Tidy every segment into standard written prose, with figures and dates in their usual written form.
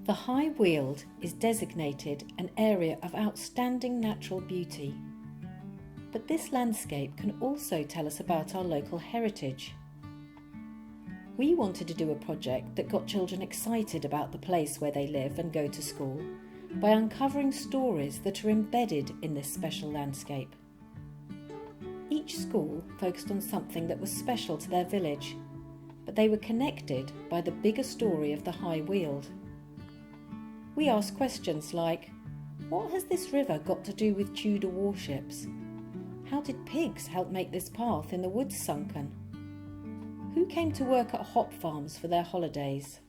The High Weald is designated an area of outstanding natural beauty. But this landscape can also tell us about our local heritage. We wanted to do a project that got children excited about the place where they live and go to school by uncovering stories that are embedded in this special landscape. Each school focused on something that was special to their village, but they were connected by the bigger story of the High Weald. We asked questions like, what has this river got to do with Tudor warships? How did pigs help make this path in the woods sunken? Who came to work at hop farms for their holidays?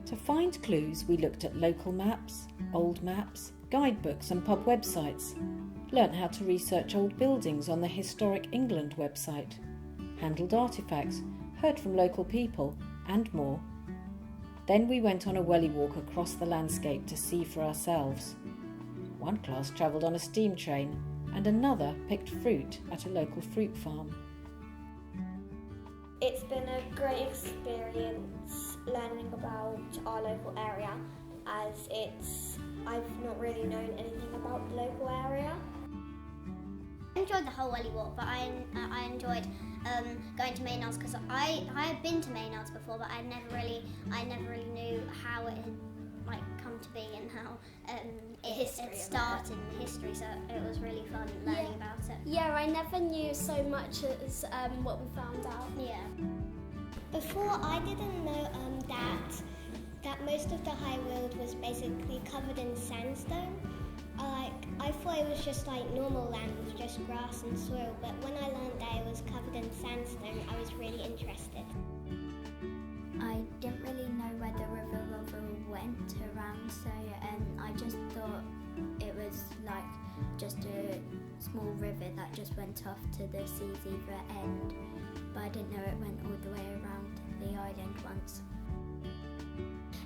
To find clues, we looked at local maps, old maps, guidebooks and pub websites, learnt how to research old buildings on the Historic England website, handled artefacts, heard from local people and more. Then we went on a welly walk across the landscape to see for ourselves. One class travelled on a steam train and another picked fruit at a local fruit farm. It's been a great experience learning about our local area, as I've not really known anything about the local area. I enjoyed the whole welly walk, but I enjoyed going to Maynards because I had been to Maynards before, but I never really knew how it had come to be and how it started in the history. So it was really fun learning about it. Yeah, I never knew so much as what we found out. Yeah. Before, I didn't know that most of the High Weald was basically covered in sandstone. I thought it was just like normal land with just grass and soil, but when I learned that it was covered in sandstone, I was really interested. I didn't really know where the river went around, so I just thought it was like just a small river that just went off to the sea's either end, but I didn't know it went all the way around the island once.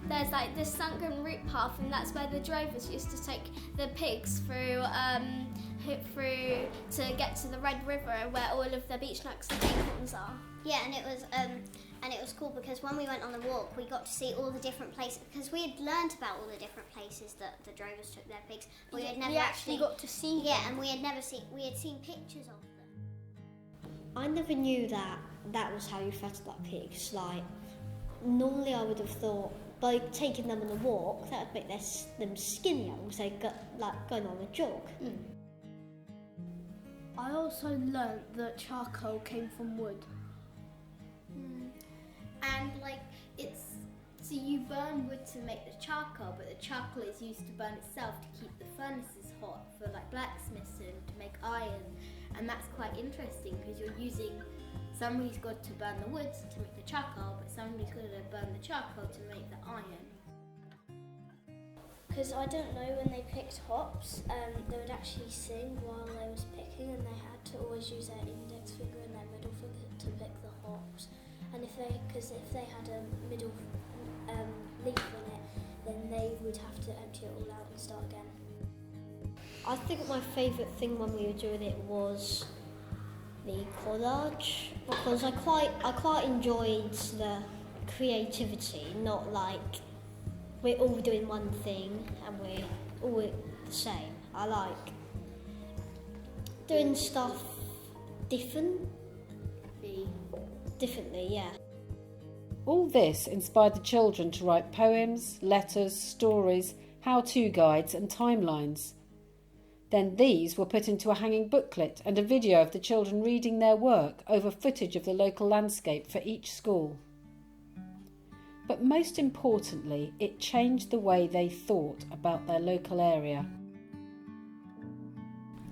There's like this sunken route path, and that's where the drovers used to take the pigs through to get to the Red River, where all of the beach nuts and acorns are. Yeah, and it was cool because when we went on the walk, we got to see all the different places, because we had learnt about all the different places that the drovers took their pigs. We had never actually got to see Yeah, them. And we had seen pictures of them. I never knew that was how you fatted up pigs. Like, normally I would have thought by taking them on a walk, that would make them skinnier, so going on a jog. I also learnt that charcoal came from wood. And so you burn wood to make the charcoal, but the charcoal is used to burn itself to keep the furnaces hot for blacksmiths and to make iron. And that's quite interesting because you're using, somebody's got to burn the wood to make the charcoal, but somebody's got to burn the charcoal to make the iron. Because I don't know, when they picked hops, they would actually sing while they was picking, and they had to always use their index finger and their middle finger to pick the hops. And if they had a middle leaf in it, then they would have to empty it all out and start again. I think my favourite thing when we were doing it was the collage, because I quite enjoyed the creativity, not like we're all doing one thing and we're all the same. I like doing stuff differently, yeah. All this inspired the children to write poems, letters, stories, how-to guides and timelines. Then these were put into a hanging booklet and a video of the children reading their work over footage of the local landscape for each school. But most importantly, it changed the way they thought about their local area.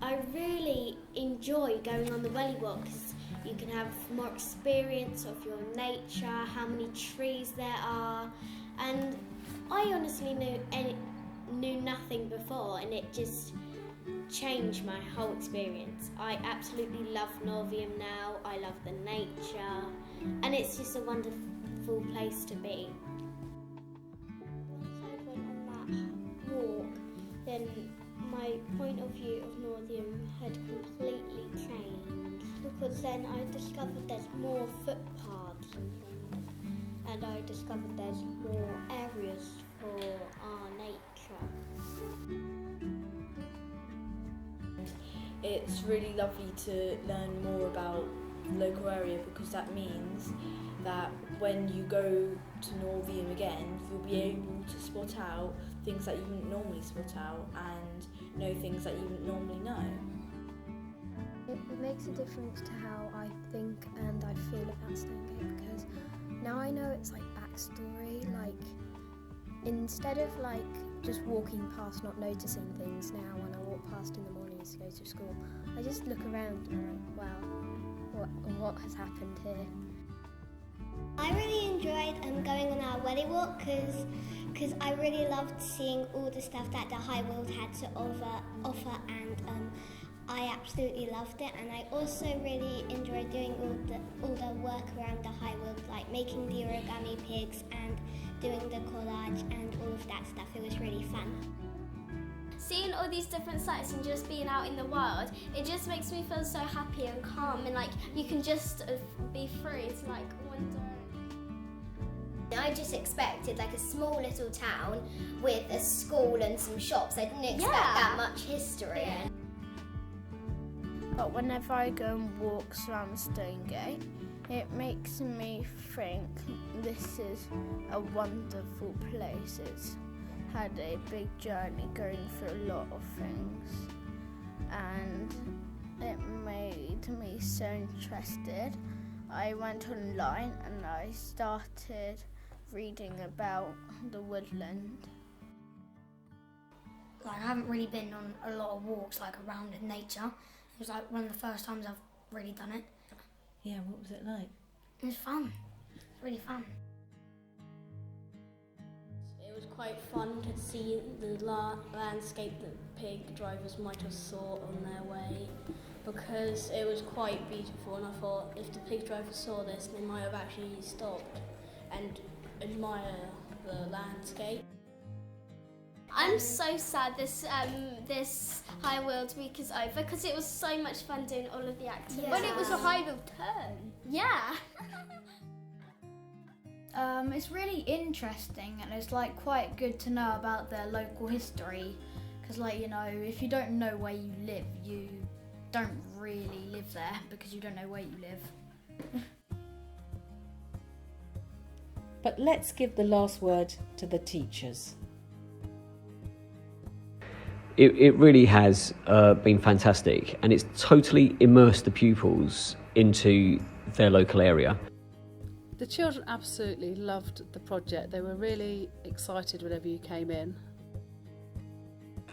I really enjoy going on the welly walk because you can have more experience of your nature, how many trees there are, and I honestly knew nothing before, and it just changed my whole experience. I absolutely love Norvium now. I love the nature, and it's just a wonderful place to be. Once I went on that walk, then my point of view of Norvium had completely changed, because then I discovered there's more footpaths and things, and I discovered there's more areas for our nature. It's really lovely to learn more about the local area, because that means that when you go to know them again, you'll be able to spot out things that you wouldn't normally spot out and know things that you wouldn't normally know. It makes a difference to how I think and I feel about Stonegate, because now I know it's like backstory, like instead of like just walking past not noticing things, now when I walk past in the mornings to go to school, I just look around and I'm like, wow, what has happened here? I really enjoyed going on our welly walk because I really loved seeing all the stuff that the High Weald had to offer, and I absolutely loved it. And I also really enjoyed doing all the work around the High Weald, like making the origami pigs and doing the collage and all of that stuff. It was really fun. Seeing all these different sights and just being out in the wild, it just makes me feel so happy and calm, and like you can just be free to like wander. I just expected like a small little town with a school and some shops. I didn't expect that much history. Yeah. But whenever I go and walk around Stonegate, it makes me think this is a wonderful place. It's had a big journey going through a lot of things, and it made me so interested. I went online and I started reading about the woodland. Like, I haven't really been on a lot of walks like around in nature. It was like one of the first times I've really done it. Yeah, what was it like? It was fun, really fun. It was quite fun to see the landscape that pig drivers might have saw on their way, because it was quite beautiful, and I thought if the pig drivers saw this, they might have actually stopped and admire the landscape. I'm so sad this High Weald week is over, because it was so much fun doing all of the activities. But it was a High Weald turn. Yeah. It's really interesting, and it's like quite good to know about their local history, because like, you know, if you don't know where you live, you don't really live there because you don't know where you live. But let's give the last word to the teachers. It really has been fantastic, and it's totally immersed the pupils into their local area. The children absolutely loved the project. They were really excited whenever you came in.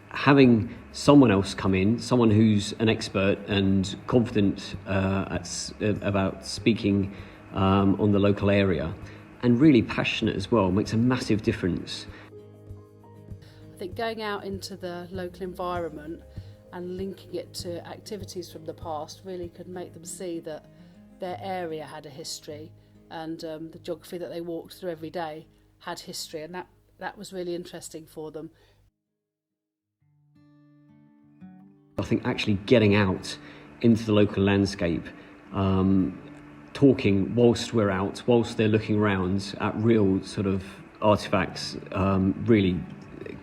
Having someone else come in, someone who's an expert and confident about speaking on the local area, and really passionate as well, makes a massive difference. I think going out into the local environment and linking it to activities from the past really could make them see that their area had a history, and the geography that they walked through every day had history, and that was really interesting for them. I think actually getting out into the local landscape, talking whilst we're out, whilst they're looking around at real sort of artefacts, really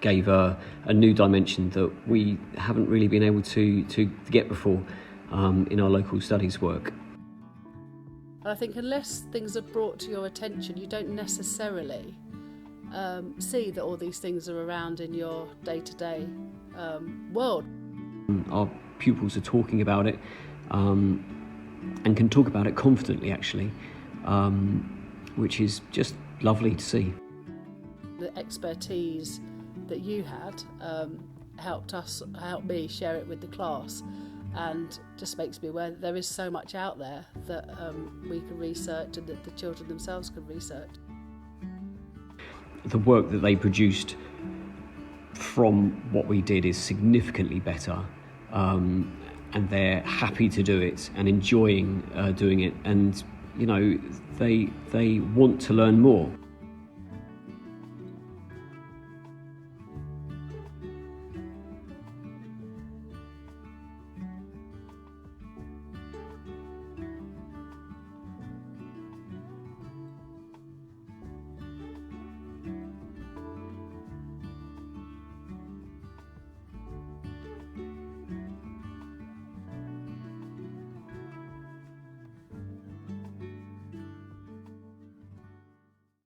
gave a new dimension that we haven't really been able to get before in our local studies work. I think unless things are brought to your attention, you don't necessarily see that all these things are around in your day-to-day world. Our pupils are talking about it and can talk about it confidently, actually, which is just lovely to see. The expertise that you had helped me share it with the class, and just makes me aware that there is so much out there that we can research and that the children themselves can research. The work that they produced from what we did is significantly better, and they're happy to do it and enjoying doing it, and you know, they want to learn more.